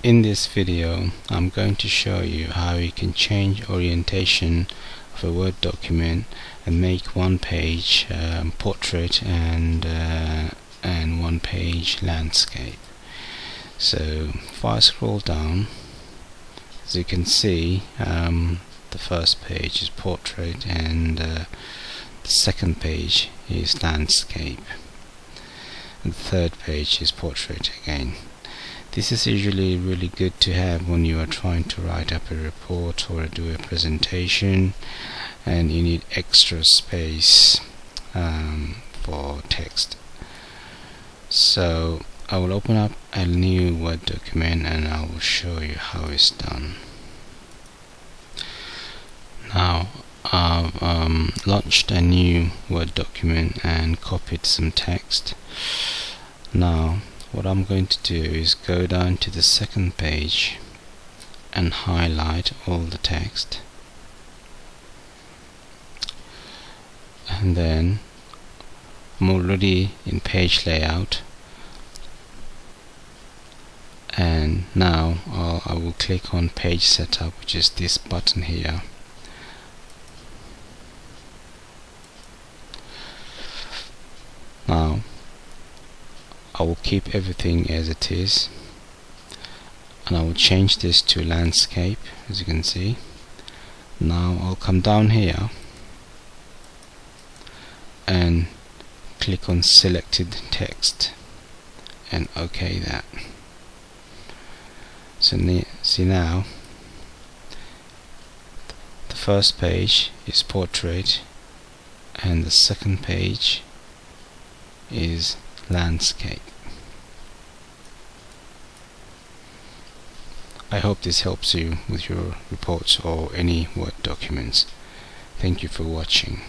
In this video I'm going to show you how you can change orientation of a Word document and make one page portrait and one page landscape. So if I scroll down, as you can see, the first page is portrait and the second page is landscape, and the third page is portrait again. This is usually really good to have when you are trying to write up a report or do a presentation and you need extra space for text. So I will open up a new Word document and I will show you how it's done. Now I've launched a new Word document and copied some text. Now what I'm going to do is go down to the second page and highlight all the text, and then I'm already in page layout, and now I will click on page setup, which is this button here. Now I will keep everything as it is and I will change this to landscape, as you can see. Now I'll come down here and click on selected text and OK that. So see now the first page is portrait and the second page is landscape. I hope this helps you with your reports or any Word documents. Thank you for watching.